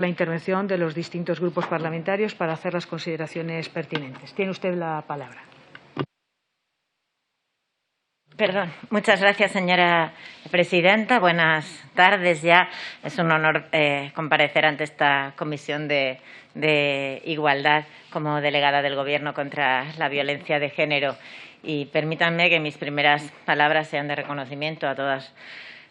la intervención de los distintos grupos parlamentarios para hacer las consideraciones pertinentes. Tiene usted la palabra. Perdón. Muchas gracias, señora presidenta. Buenas tardes ya. Es un honor comparecer ante esta Comisión de Igualdad como delegada del Gobierno contra la violencia de género. Y permítanme que mis primeras palabras sean de reconocimiento a todas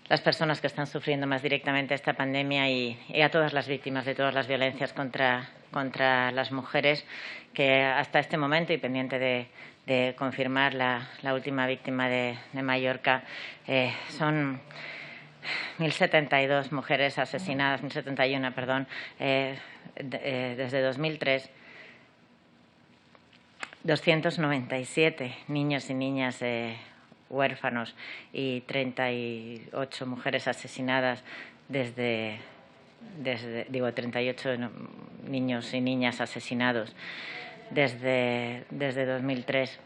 las personas que están sufriendo más directamente esta pandemia y a todas las víctimas de todas las violencias contra las mujeres, que hasta este momento, y pendiente de confirmar la última víctima de Mallorca, son 1.072 mujeres asesinadas, 1.071, perdón, desde 2003. 297 niños y niñas huérfanos y 38 mujeres asesinadas 38 niños y niñas asesinados desde 2003.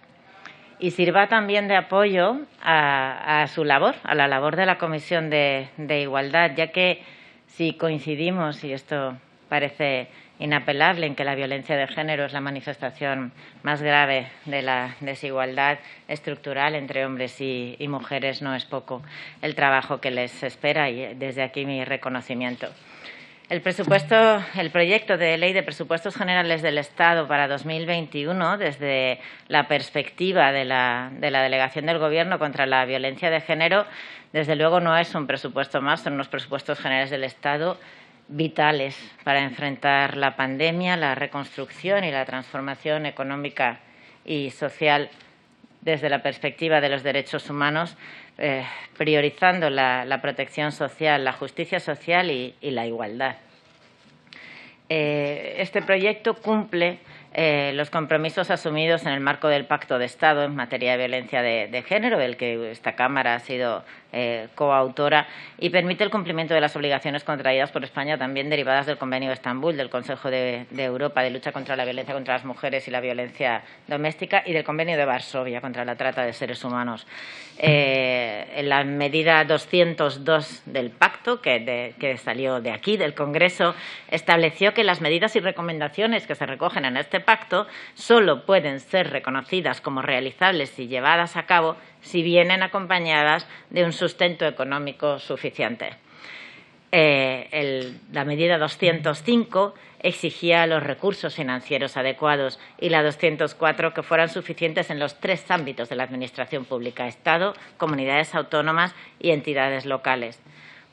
Y sirva también de apoyo a su labor, a la labor de la Comisión de Igualdad, ya que si coincidimos, y esto parece inapelable, en que la violencia de género es la manifestación más grave de la desigualdad estructural entre hombres y mujeres, no es poco el trabajo que les espera, y desde aquí mi reconocimiento. El proyecto de Ley de Presupuestos Generales del Estado para 2021, desde la perspectiva de la Delegación del Gobierno contra la Violencia de Género, desde luego no es un presupuesto más, son unos presupuestos generales del Estado vitales para enfrentar la pandemia, la reconstrucción y la transformación económica y social desde la perspectiva de los derechos humanos, priorizando la protección social, la justicia social y la igualdad. Este proyecto cumple los compromisos asumidos en el marco del Pacto de Estado en materia de violencia de género, del que esta Cámara ha sido coautora, y permite el cumplimiento de las obligaciones contraídas por España, también derivadas del Convenio de Estambul, del Consejo de Europa de lucha contra la violencia contra las mujeres y la violencia doméstica, y del Convenio de Varsovia contra la trata de seres humanos. En la medida 202 del Pacto, que salió de aquí, del Congreso, estableció que las medidas y recomendaciones que se recogen en este Pacto solo pueden ser reconocidas como realizables y llevadas a cabo si vienen acompañadas de un sustento económico suficiente. La medida 205 exigía los recursos financieros adecuados y la 204 que fueran suficientes en los tres ámbitos de la Administración pública: Estado, comunidades autónomas y entidades locales.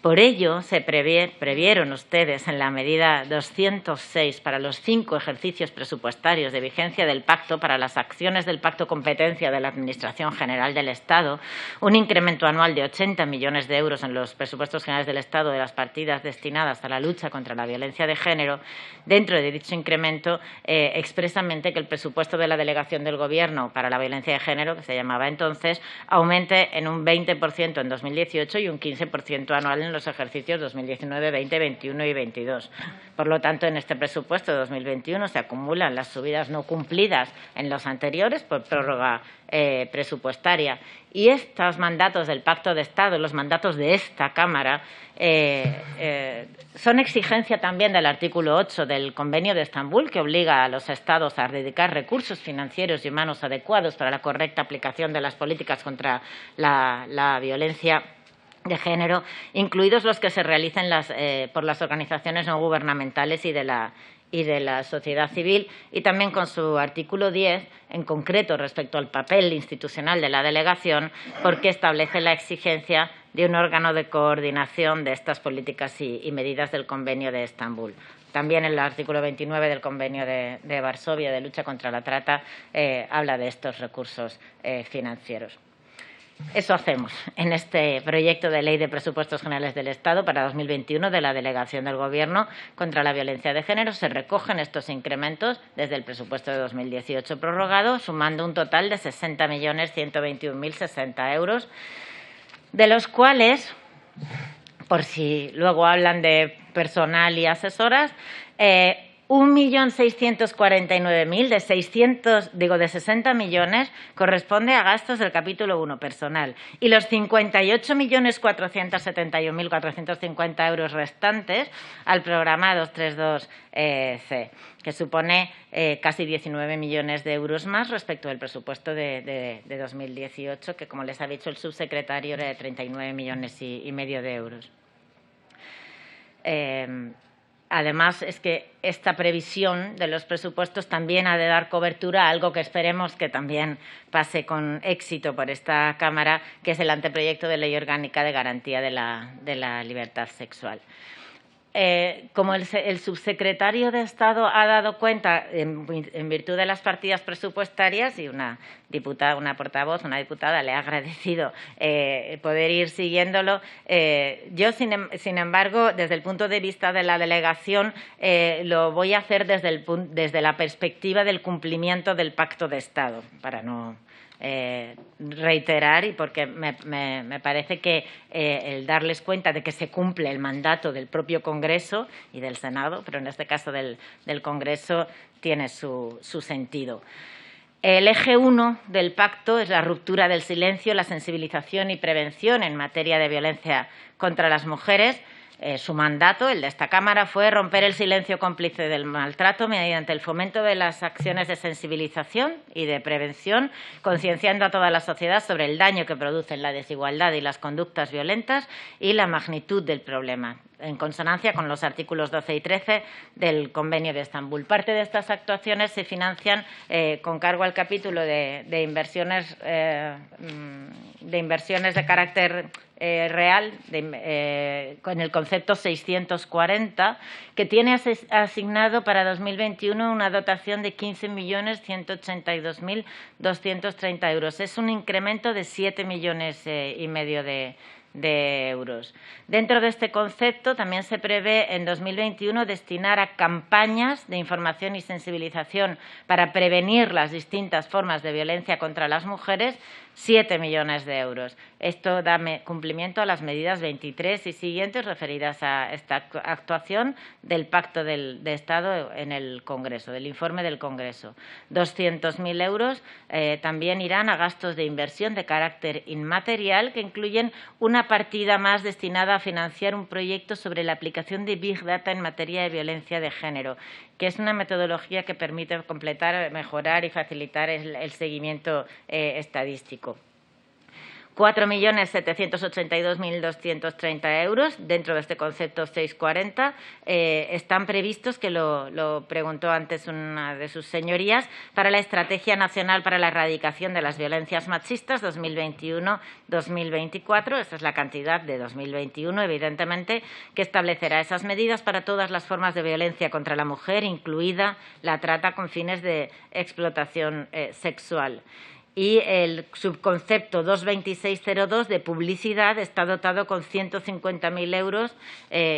Por ello, se previeron ustedes en la medida 206 para los 5 ejercicios presupuestarios de vigencia del Pacto, para las acciones del Pacto Competencia de la Administración General del Estado, un incremento anual de 80 millones de euros en los presupuestos generales del Estado de las partidas destinadas a la lucha contra la violencia de género. Dentro de dicho incremento, expresamente que el presupuesto de la Delegación del Gobierno para la violencia de género, que se llamaba entonces, aumente en un 20% en 2018 y un 15% anual en los ejercicios 2019, 20, 21 y 22. Por lo tanto, en este presupuesto de 2021 se acumulan las subidas no cumplidas en los anteriores por prórroga presupuestaria. Y estos mandatos del Pacto de Estado, los mandatos de esta Cámara, son exigencia también del artículo 8 del Convenio de Estambul, que obliga a los Estados a dedicar recursos financieros y humanos adecuados para la correcta aplicación de las políticas contra la violencia de género, incluidos los que se realicen por las organizaciones no gubernamentales y de la sociedad civil, y también con su artículo 10, en concreto respecto al papel institucional de la delegación, porque establece la exigencia de un órgano de coordinación de estas políticas y medidas del Convenio de Estambul. También el artículo 29 del Convenio de Varsovia de lucha contra la trata habla de estos recursos financieros. Eso hacemos en este proyecto de Ley de Presupuestos Generales del Estado para 2021 de la Delegación del Gobierno contra la Violencia de Género. Se recogen estos incrementos desde el presupuesto de 2018 prorrogado, sumando un total de 60.121.060 euros, de los cuales, por si luego hablan de personal y asesoras, 1.649.000 de 60 millones corresponde a gastos del capítulo 1 personal y los 58.471.450 euros restantes al programa 232C, que supone casi 19 millones de euros más respecto del presupuesto de 2018, que, como les ha dicho el subsecretario, era de 39 millones y medio de euros. Además, es que esta previsión de los presupuestos también ha de dar cobertura a algo que esperemos que también pase con éxito por esta Cámara, que es el anteproyecto de Ley Orgánica de Garantía de la Libertad Sexual. Como el subsecretario de Estado ha dado cuenta, en virtud de las partidas presupuestarias, y una diputada le ha agradecido poder ir siguiéndolo, yo, sin embargo, desde el punto de vista de la delegación, lo voy a hacer desde la perspectiva del cumplimiento del Pacto de Estado, para no reiterar, y porque me parece que el darles cuenta de que se cumple el mandato del propio Congreso y del Senado, pero en este caso del Congreso, tiene su sentido. El eje 1 del pacto es la ruptura del silencio, la sensibilización y prevención en materia de violencia contra las mujeres. Su mandato, el de esta Cámara, fue romper el silencio cómplice del maltrato mediante el fomento de las acciones de sensibilización y de prevención, concienciando a toda la sociedad sobre el daño que producen la desigualdad y las conductas violentas y la magnitud del problema, en consonancia con los artículos 12 y 13 del Convenio de Estambul. Parte de estas actuaciones se financian con cargo al capítulo de inversiones de carácter real, con el concepto 640, que tiene asignado para 2021 una dotación de 15.182.230 euros. Es un incremento de 7,5 millones de euros. Dentro de este concepto también se prevé en 2021 destinar a campañas de información y sensibilización para prevenir las distintas formas de violencia contra las mujeres 7 millones de euros. Esto da cumplimiento a las medidas 23 y siguientes referidas a esta actuación del Pacto de Estado en el Congreso, del informe del Congreso. 200.000 euros también irán a gastos de inversión de carácter inmaterial, que incluyen una partida más destinada a financiar un proyecto sobre la aplicación de Big Data en materia de violencia de género, que es una metodología que permite completar, mejorar y facilitar el seguimiento estadístico. 4.782.230 euros dentro de este concepto 640 están previstos, que lo preguntó antes una de sus señorías, para la Estrategia Nacional para la Erradicación de las Violencias Machistas 2021-2024. Esa es la cantidad de 2021, evidentemente, que establecerá esas medidas para todas las formas de violencia contra la mujer, incluida la trata con fines de explotación sexual. Y el subconcepto 22602 de publicidad está dotado con 150.000 euros,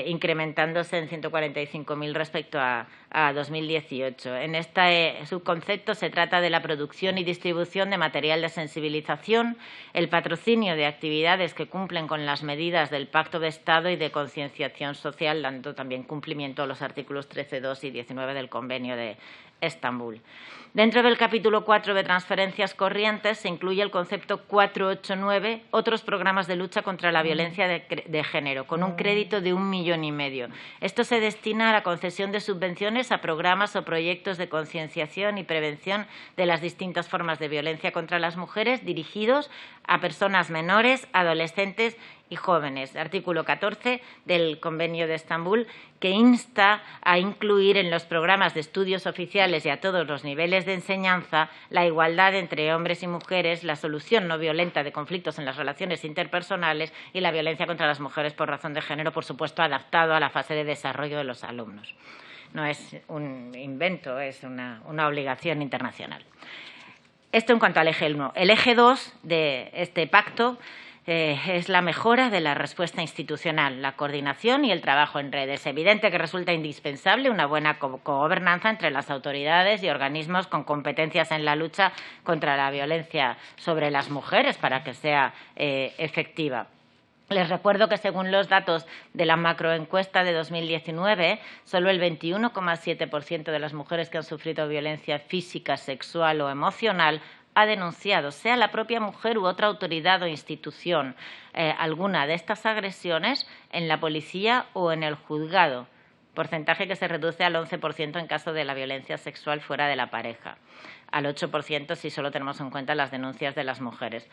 incrementándose en 145.000 respecto a 2018. En este subconcepto se trata de la producción y distribución de material de sensibilización, el patrocinio de actividades que cumplen con las medidas del Pacto de Estado y de concienciación social, dando también cumplimiento a los artículos 13.2 y 19 del Convenio de Estambul. Dentro del capítulo 4 de transferencias corrientes se incluye el concepto 489, otros programas de lucha contra la violencia de género, con un crédito de 1,5 millones. Esto se destina a la concesión de subvenciones a programas o proyectos de concienciación y prevención de las distintas formas de violencia contra las mujeres, dirigidos a personas menores, adolescentes y jóvenes. Artículo 14 del Convenio de Estambul, que insta a incluir en los programas de estudios oficiales y a todos los niveles de enseñanza la igualdad entre hombres y mujeres, la solución no violenta de conflictos en las relaciones interpersonales y la violencia contra las mujeres por razón de género, por supuesto, adaptado a la fase de desarrollo de los alumnos. No es un invento, es una obligación internacional. Esto en cuanto al eje 1. El eje 2 de este pacto es la mejora de la respuesta institucional, la coordinación y el trabajo en red. Es evidente que resulta indispensable una buena cogobernanza entre las autoridades y organismos con competencias en la lucha contra la violencia sobre las mujeres para que sea efectiva. Les recuerdo que, según los datos de la macroencuesta de 2019, solo el 21,7% de las mujeres que han sufrido violencia física, sexual o emocional ha denunciado, sea la propia mujer u otra autoridad o institución, alguna de estas agresiones en la policía o en el juzgado, porcentaje que se reduce al 11% en caso de la violencia sexual fuera de la pareja, al 8% si solo tenemos en cuenta las denuncias de las mujeres.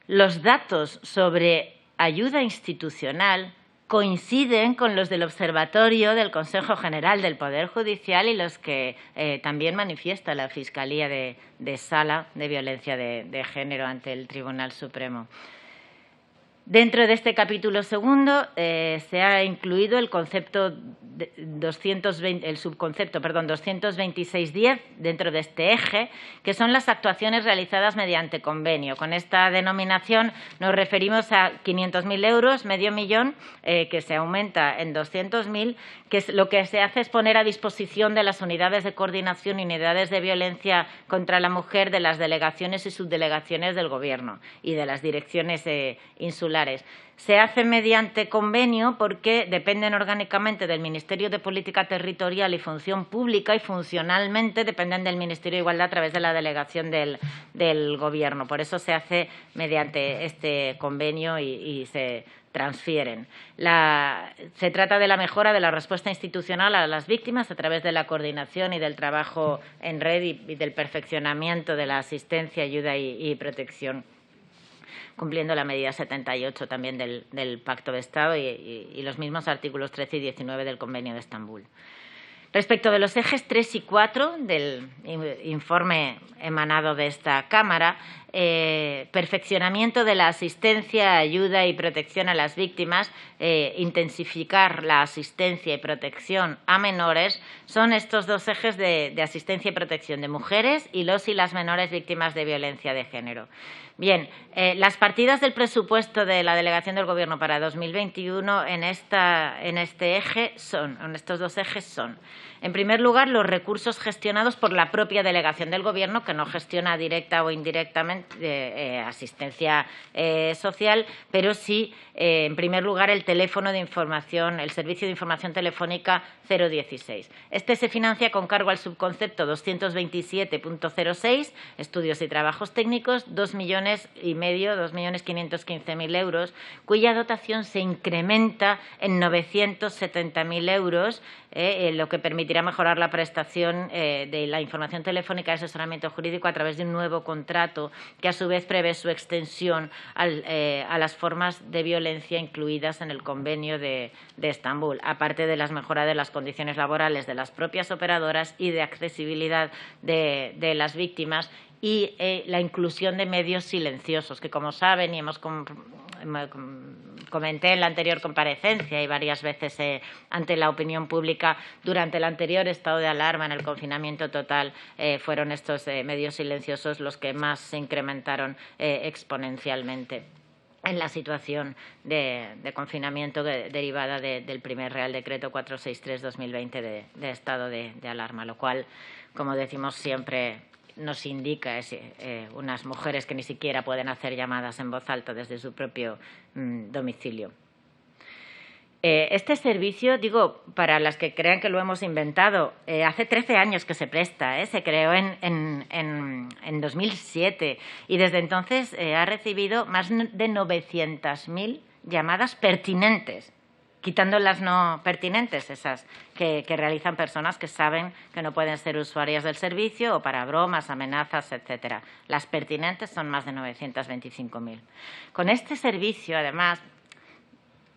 Los datos sobre ayuda institucional coinciden con los del Observatorio del Consejo General del Poder Judicial y los que también manifiesta la Fiscalía de Sala de Violencia de Género ante el Tribunal Supremo. Dentro de este capítulo segundo se ha incluido el concepto subconcepto 226.10 dentro de este eje, que son las actuaciones realizadas mediante convenio. Con esta denominación nos referimos a 500.000 euros, medio millón, que se aumenta en 200.000, que lo que se hace es poner a disposición de las unidades de coordinación y unidades de violencia contra la mujer de las delegaciones y subdelegaciones del Gobierno y de las direcciones insulares. Se hace mediante convenio porque dependen orgánicamente del Ministerio de Política Territorial y Función Pública y funcionalmente dependen del Ministerio de Igualdad a través de la delegación del Gobierno. Por eso se hace mediante este convenio y se transfieren. Se trata de la mejora de la respuesta institucional a las víctimas a través de la coordinación y del trabajo en red y del perfeccionamiento de la asistencia, ayuda y protección, cumpliendo la medida 78 también del Pacto de Estado y los mismos artículos 13 y 19 del Convenio de Estambul. Respecto de los ejes 3 y 4 del informe emanado de esta Cámara, perfeccionamiento de la asistencia, ayuda y protección a las víctimas, intensificar la asistencia y protección a menores, son estos dos ejes de asistencia y protección de mujeres y los y las menores víctimas de violencia de género. Bien, las partidas del presupuesto de la Delegación del Gobierno para 2021 en estos dos ejes son, en primer lugar, los recursos gestionados por la propia Delegación del Gobierno, que no gestiona directa o indirectamente asistencia social, pero sí, en primer lugar, el teléfono de información, el servicio de información telefónica 016. Este se financia con cargo al subconcepto 227.06, estudios y trabajos técnicos, 2.515.000 euros, cuya dotación se incrementa en 970.000 euros, lo que permitirá mejorar la prestación de la información telefónica de asesoramiento jurídico a través de un nuevo contrato que, a su vez, prevé su extensión a las formas de violencia incluidas en el Convenio de Estambul, aparte de las mejoras de las condiciones laborales de las propias operadoras y de accesibilidad de las víctimas y la inclusión de medios silenciosos, que, como saben, y comenté en la anterior comparecencia y varias veces ante la opinión pública durante el anterior estado de alarma en el confinamiento total, fueron estos medios silenciosos los que más se incrementaron exponencialmente en la situación de confinamiento derivada del primer Real Decreto 463/2020 de estado de alarma, lo cual, como decimos siempre, nos indica unas mujeres que ni siquiera pueden hacer llamadas en voz alta desde su propio domicilio. Este servicio, digo, para las que crean que lo hemos inventado, hace 13 años que se presta, se creó en 2007 y desde entonces ha recibido más de 900.000 llamadas pertinentes, quitando las no pertinentes, esas que realizan personas que saben que no pueden ser usuarias del servicio o para bromas, amenazas, etcétera. Las pertinentes son más de 925.000. Con este servicio, además,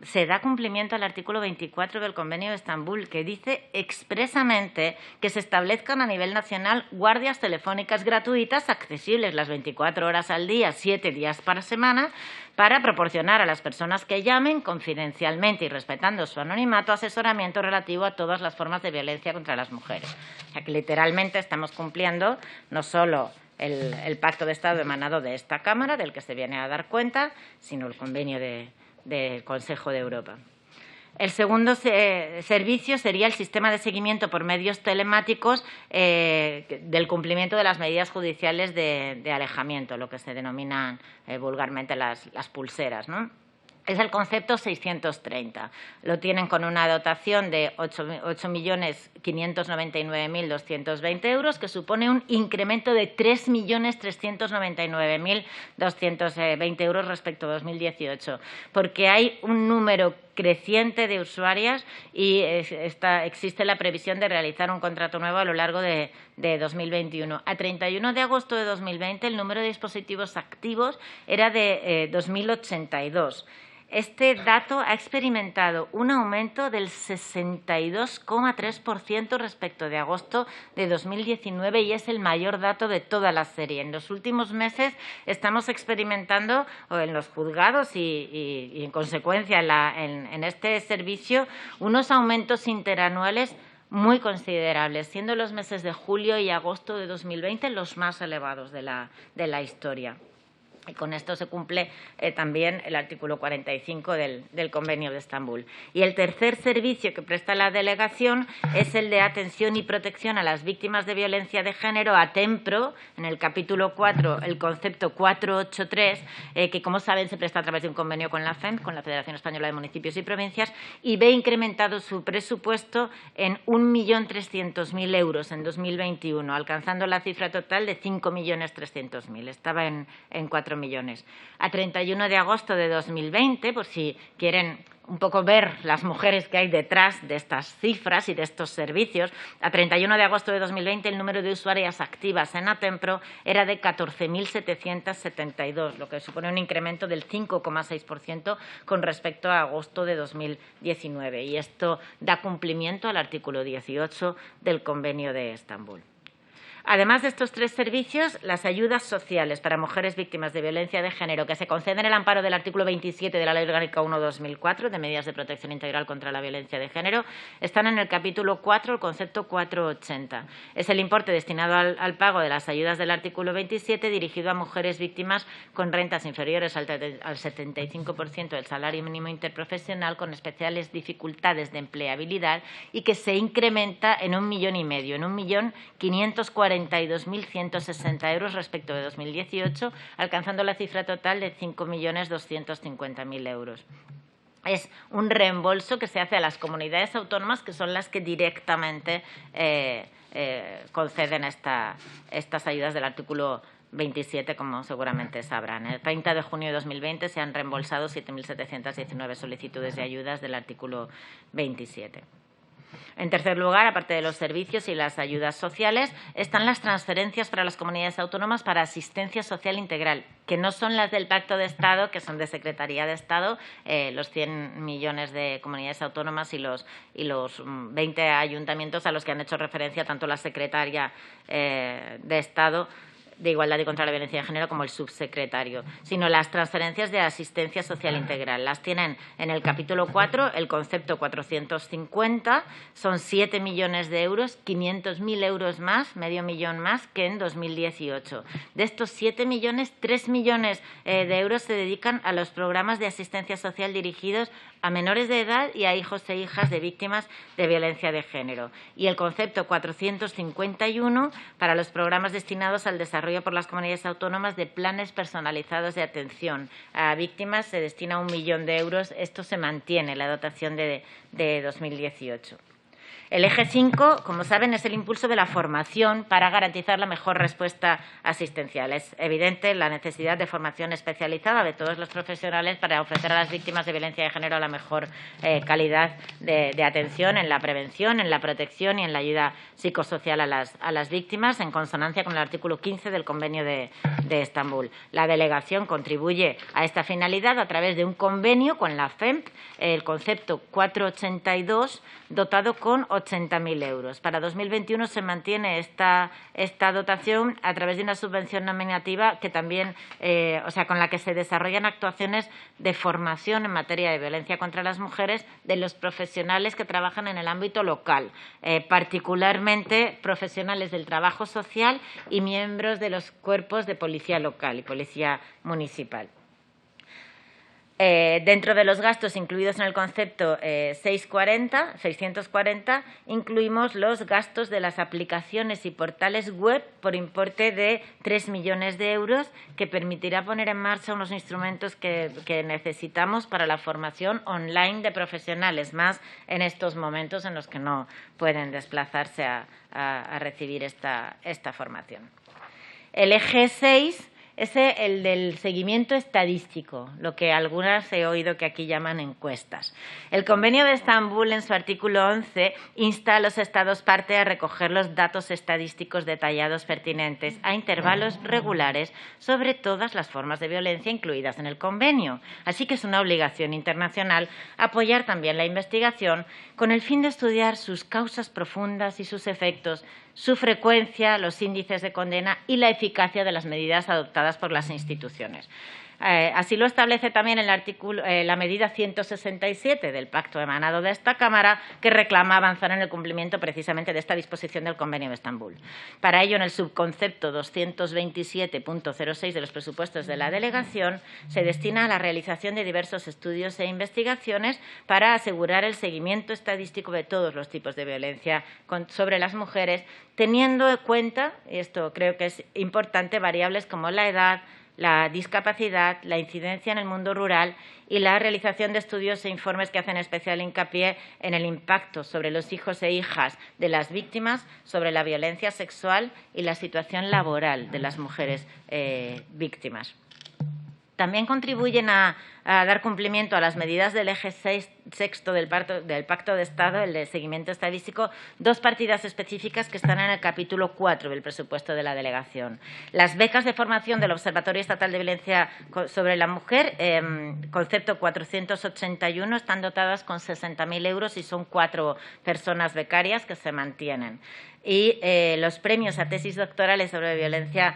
se da cumplimiento al artículo 24 del Convenio de Estambul, que dice expresamente que se establezcan a nivel nacional guardias telefónicas gratuitas accesibles las 24 horas al día, 7 días por semana, para proporcionar a las personas que llamen confidencialmente y respetando su anonimato asesoramiento relativo a todas las formas de violencia contra las mujeres. O sea que literalmente estamos cumpliendo no solo el Pacto de Estado emanado de esta Cámara, del que se viene a dar cuenta, sino el convenio del Consejo de Europa. El segundo servicio sería el sistema de seguimiento por medios telemáticos del cumplimiento de las medidas judiciales de alejamiento, lo que se denominan vulgarmente las pulseras, ¿no? es el concepto 630. Lo tienen con una dotación de 8.599.220 euros, que supone un incremento de 3.399.220 euros respecto a 2018, porque hay un número creciente de usuarias y existe la previsión de realizar un contrato nuevo a lo largo de 2021. A 31 de agosto de 2020, el número de dispositivos activos era de 2.082. Este dato ha experimentado un aumento del 62,3% respecto de agosto de 2019 y es el mayor dato de toda la serie. En los últimos meses estamos experimentando en los juzgados y en consecuencia en este servicio unos aumentos interanuales muy considerables, siendo los meses de julio y agosto de 2020 los más elevados de la historia. Y con esto se cumple también el artículo 45 del Convenio de Estambul. Y el tercer servicio que presta la delegación es el de atención y protección a las víctimas de violencia de género, ATEMPRO, en el capítulo 4, el concepto 483, que, como saben, se presta a través de un convenio con la FEMP, con la Federación Española de Municipios y Provincias, y ve incrementado su presupuesto en 1.300.000 euros en 2021, alcanzando la cifra total de 5.300.000. Estaba en 4 millones. A 31 de agosto de 2020, por si quieren un poco ver las mujeres que hay detrás de estas cifras y de estos servicios, a 31 de agosto de 2020 el número de usuarias activas en ATEMPRO era de 14.772, lo que supone un incremento del 5,6% con respecto a agosto de 2019. Y esto da cumplimiento al artículo 18 del Convenio de Estambul. Además de estos tres servicios, las ayudas sociales para mujeres víctimas de violencia de género que se conceden en el amparo del artículo 27 de la Ley Orgánica 1/2004 de medidas de protección integral contra la violencia de género están en el capítulo 4, el concepto 480. Es el importe destinado al pago de las ayudas del artículo 27 dirigido a mujeres víctimas con rentas inferiores al 75% del salario mínimo interprofesional con especiales dificultades de empleabilidad y que se incrementa en 1,5 millones, en 1.542.160 euros respecto de 2018, alcanzando la cifra total de 5.250.000 euros. Es un reembolso que se hace a las comunidades autónomas, que son las que directamente conceden estas ayudas del artículo 27, como seguramente sabrán. El 30 de junio de 2020 se han reembolsado 7.719 solicitudes de ayudas del artículo 27. En tercer lugar, aparte de los servicios y las ayudas sociales, están las transferencias para las comunidades autónomas para asistencia social integral, que no son las del Pacto de Estado, que son de Secretaría de Estado, los 100 millones de comunidades autónomas y los 20 ayuntamientos a los que han hecho referencia tanto la Secretaria de Estado de Igualdad y contra la Violencia de Género como el subsecretario, sino las transferencias de asistencia social integral. Las tienen en el capítulo 4, el concepto 450, son 7 millones de euros, 500.000 euros más, medio millón más que en 2018. De estos 7 millones, 3 millones de euros se dedican a los programas de asistencia social dirigidos a menores de edad y a hijos e hijas de víctimas de violencia de género. Y el concepto 451 para los programas destinados al desarrollo por las comunidades autónomas de planes personalizados de atención a víctimas se destina 1 millón de euros. Esto se mantiene, la dotación de 2018. El eje 5, como saben, es el impulso de la formación para garantizar la mejor respuesta asistencial. Es evidente la necesidad de formación especializada de todos los profesionales para ofrecer a las víctimas de violencia de género la mejor calidad de atención en la prevención, en la protección y en la ayuda psicosocial a las víctimas, en consonancia con el artículo 15 del Convenio de Estambul. La delegación contribuye a esta finalidad a través de un convenio con la FEMP, el concepto 482, dotado con 80.000 euros. Para 2021 se mantiene esta dotación a través de una subvención nominativa que también, con la que se desarrollan actuaciones de formación en materia de violencia contra las mujeres de los profesionales que trabajan en el ámbito local, particularmente profesionales del trabajo social y miembros de los cuerpos de policía local y policía municipal. Dentro de los gastos incluidos en el concepto 640, incluimos los gastos de las aplicaciones y portales web por importe de 3 millones de euros, que permitirá poner en marcha unos instrumentos que necesitamos para la formación online de profesionales, más en estos momentos en los que no pueden desplazarse a recibir esta formación. El eje 6 es el del seguimiento estadístico, lo que algunas he oído que aquí llaman encuestas. El Convenio de Estambul, en su artículo 11, insta a los Estados parte a recoger los datos estadísticos detallados pertinentes a intervalos regulares sobre todas las formas de violencia incluidas en el convenio. Así que es una obligación internacional apoyar también la investigación con el fin de estudiar sus causas profundas y sus efectos, su frecuencia, los índices de condena y la eficacia de las medidas adoptadas por las instituciones. Así lo establece también el artículo, la medida 167 del Pacto emanado de esta Cámara, que reclama avanzar en el cumplimiento precisamente de esta disposición del Convenio de Estambul. Para ello, en el subconcepto 227.06 de los presupuestos de la delegación, se destina a la realización de diversos estudios e investigaciones para asegurar el seguimiento estadístico de todos los tipos de violencia sobre las mujeres, teniendo en cuenta, y esto creo que es importante, variables como la edad, la discapacidad, la incidencia en el mundo rural y la realización de estudios e informes que hacen especial hincapié en el impacto sobre los hijos e hijas de las víctimas, sobre la violencia sexual y la situación laboral de las mujeres víctimas. También contribuyen a dar cumplimiento a las medidas del eje sexto del Pacto de Estado, el de seguimiento estadístico, dos partidas específicas que están en el capítulo 4 del presupuesto de la delegación. Las becas de formación del Observatorio Estatal de Violencia sobre la Mujer, concepto 481, están dotadas con 60.000 euros y son 4 personas becarias que se mantienen. Y los premios a tesis doctorales sobre violencia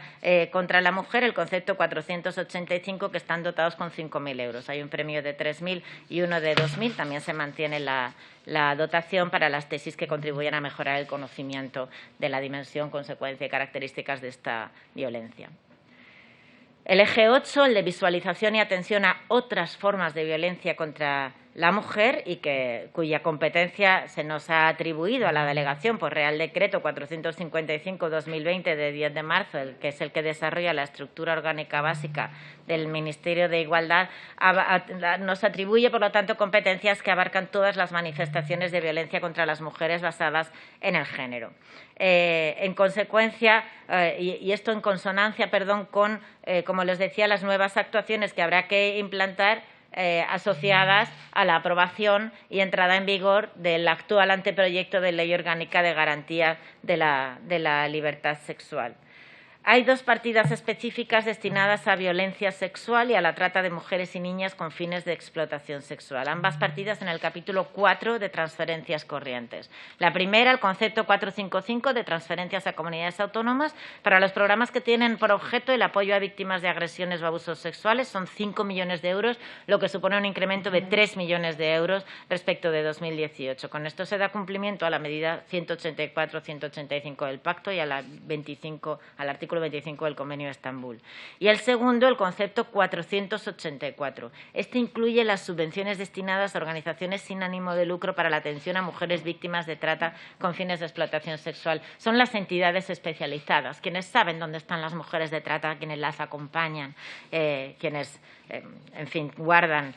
contra la mujer, el concepto 485, que están dotados con 5.000 euros. Hay un premio de 3.000 y uno de 2.000. También se mantiene la dotación para las tesis que contribuyen a mejorar el conocimiento de la dimensión, consecuencia y características de esta violencia. El eje 8, el de visualización y atención a otras formas de violencia contra la mujer y cuya competencia se nos ha atribuido a la delegación por Real Decreto 455/2020 de 10 de marzo, que es el que desarrolla la estructura orgánica básica del Ministerio de Igualdad, nos atribuye, por lo tanto, competencias que abarcan todas las manifestaciones de violencia contra las mujeres basadas en el género. En consecuencia, y esto en consonancia, con, como les decía, las nuevas actuaciones que habrá que implantar asociadas a la aprobación y entrada en vigor del actual anteproyecto de Ley Orgánica de Garantía de la Libertad Sexual. Hay dos partidas específicas destinadas a violencia sexual y a la trata de mujeres y niñas con fines de explotación sexual. Ambas partidas en el capítulo 4 de transferencias corrientes. La primera, el concepto 455 de transferencias a comunidades autónomas para los programas que tienen por objeto el apoyo a víctimas de agresiones o abusos sexuales. Son 5 millones de euros, lo que supone un incremento de 3 millones de euros respecto de 2018. Con esto se da cumplimiento a la medida 184-185 del Pacto y a la al artículo 25 del Convenio de Estambul. Y el segundo, el concepto 484. Este incluye las subvenciones destinadas a organizaciones sin ánimo de lucro para la atención a mujeres víctimas de trata con fines de explotación sexual. Son las entidades especializadas, quienes saben dónde están las mujeres de trata, quienes las acompañan, quienes, en fin, guardan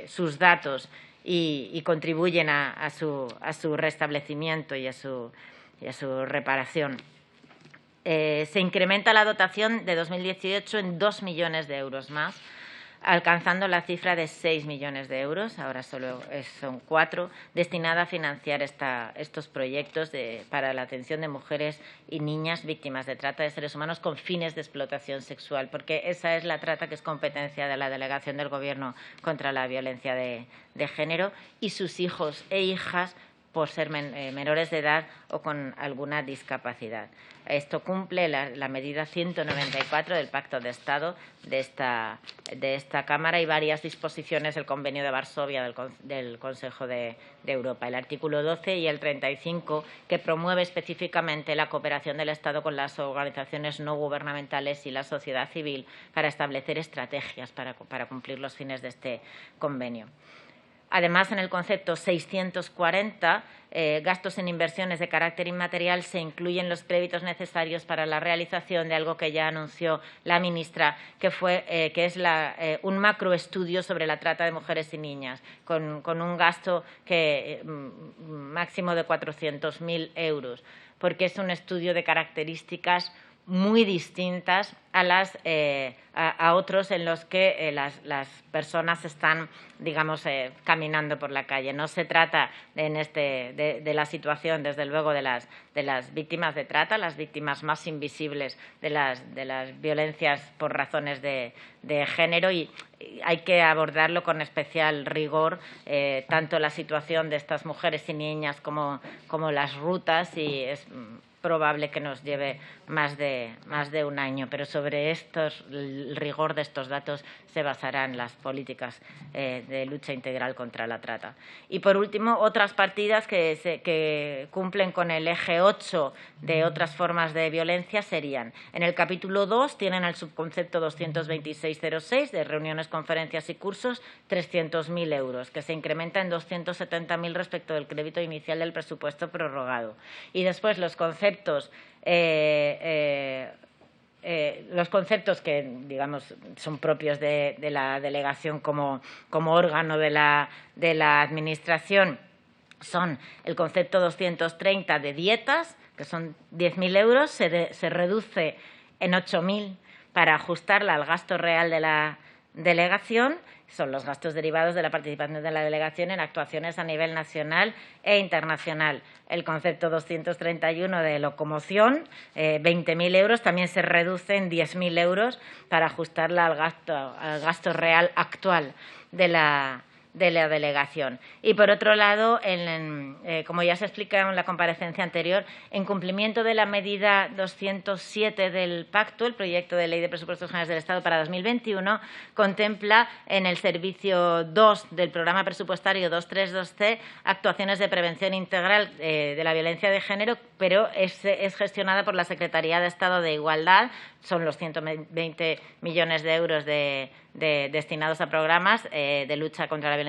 sus datos y contribuyen a su restablecimiento y a su reparación. Se incrementa la dotación de 2018 en 2 millones de euros más, alcanzando la cifra de 6 millones de euros, ahora solo son 4, destinada a financiar estos proyectos para la atención de mujeres y niñas víctimas de trata de seres humanos con fines de explotación sexual, porque esa es la trata que es competencia de la Delegación del Gobierno contra la Violencia de Género, y sus hijos e hijas por ser menores de edad o con alguna discapacidad. Esto cumple la medida 194 del Pacto de Estado de esta Cámara y varias disposiciones del Convenio de Varsovia del Consejo de Europa. El artículo 12 y el 35, que promueve específicamente la cooperación del Estado con las organizaciones no gubernamentales y la sociedad civil para establecer estrategias para cumplir los fines de este convenio. Además, en el concepto 640, gastos en inversiones de carácter inmaterial, se incluyen los créditos necesarios para la realización de algo que ya anunció la ministra, que es un macroestudio sobre la trata de mujeres y niñas, con un gasto máximo de 400.000 euros, porque es un estudio de características muy distintas a otros en los que las personas están, digamos, caminando por la calle. No se trata de la situación, desde luego, de las víctimas de trata, las víctimas más invisibles de las violencias por razones de género, y hay que abordarlo con especial rigor, tanto la situación de estas mujeres y niñas como las rutas, y es probable que nos lleve más de un año, pero sobre el rigor de estos datos se basarán las políticas de lucha integral contra la trata. Y, por último, otras partidas que cumplen con el eje 8 de otras formas de violencia serían: en el capítulo 2 tienen el subconcepto 226.06 de reuniones, conferencias y cursos, 300.000 euros, que se incrementa en 270.000 respecto del crédito inicial del presupuesto prorrogado. Y después los conceptos que, digamos, son propios de la delegación como órgano de la Administración son el concepto 230 de dietas, que son 10.000 euros, se reduce en 8.000 para ajustarla al gasto real de la delegación. Son los gastos derivados de la participación de la delegación en actuaciones a nivel nacional e internacional. El concepto 231 de locomoción, 20.000 euros, también se reduce en 10.000 euros para ajustarla al gasto real actual de la delegación. Y, por otro lado, como ya se explicó en la comparecencia anterior, en cumplimiento de la medida 207 del Pacto, el proyecto de Ley de Presupuestos Generales del Estado para 2021 contempla en el servicio 2 del programa presupuestario 232C actuaciones de prevención integral de la violencia de género, pero es gestionada por la Secretaría de Estado de Igualdad. Son los 120 millones de euros destinados a programas de lucha contra la violencia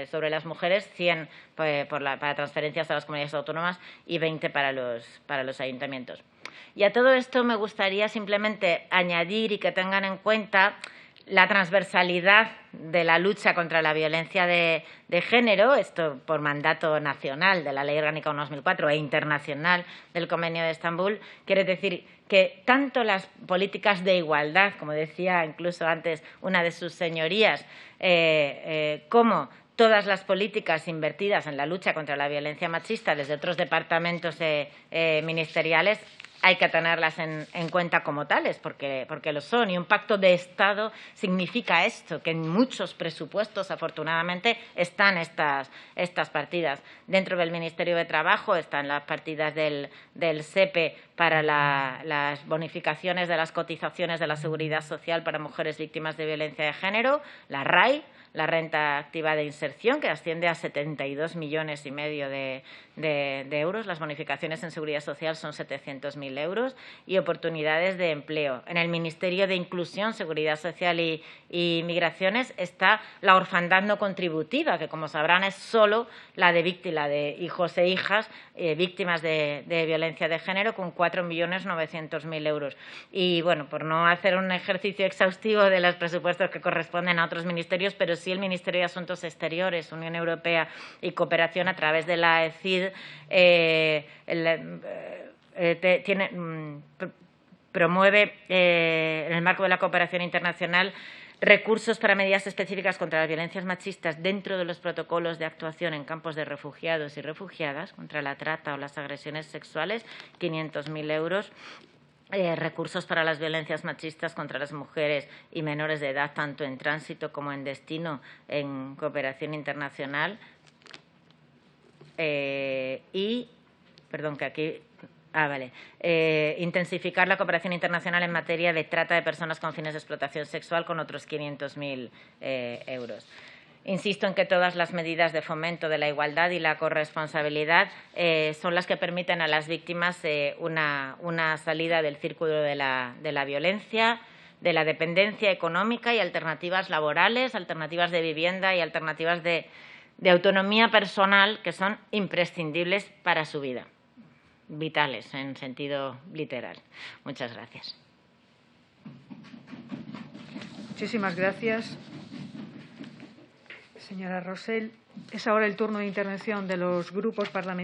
sobre las mujeres, 100 para transferencias a las comunidades autónomas y 20 para los ayuntamientos. Y a todo esto me gustaría simplemente añadir y que tengan en cuenta la transversalidad de la lucha contra la violencia de género, esto por mandato nacional de la Ley Orgánica 1/2004 e internacional del Convenio de Estambul. Quiere decir que tanto las políticas de igualdad, como decía incluso antes una de sus señorías, como todas las políticas invertidas en la lucha contra la violencia machista desde otros departamentos ministeriales, hay que tenerlas en cuenta como tales, porque lo son. Y un pacto de Estado significa esto, que en muchos presupuestos, afortunadamente, están estas partidas. Dentro del Ministerio de Trabajo están las partidas del SEPE para las bonificaciones de las cotizaciones de la Seguridad Social para mujeres víctimas de violencia de género, la RAI, la renta activa de inserción, que asciende a 72,5 millones de euros. Las bonificaciones en seguridad social son 700.000 euros y oportunidades de empleo. En el Ministerio de Inclusión, Seguridad Social y Migraciones está la orfandad no contributiva, que, como sabrán, es solo la de hijos e hijas víctimas de violencia de género, con 4.900.000 euros. Y, bueno, por no hacer un ejercicio exhaustivo de los presupuestos que corresponden a otros ministerios, pero sí el Ministerio de Asuntos Exteriores, Unión Europea y Cooperación, a través de la ECID, promueve, en el marco de la cooperación internacional, recursos para medidas específicas contra las violencias machistas dentro de los protocolos de actuación en campos de refugiados y refugiadas contra la trata o las agresiones sexuales, 500.000 euros. Recursos para las violencias machistas contra las mujeres y menores de edad, tanto en tránsito como en destino, en cooperación internacional. intensificar la cooperación internacional en materia de trata de personas con fines de explotación sexual con otros 500.000 euros. Insisto en que todas las medidas de fomento de la igualdad y la corresponsabilidad son las que permiten a las víctimas una salida del círculo de la violencia, de la dependencia económica y alternativas laborales, alternativas de vivienda y alternativas de autonomía personal que son imprescindibles para su vida, vitales en sentido literal. Muchas gracias. Muchísimas gracias, señora Rosell. Es ahora el turno de intervención de los grupos parlamentarios.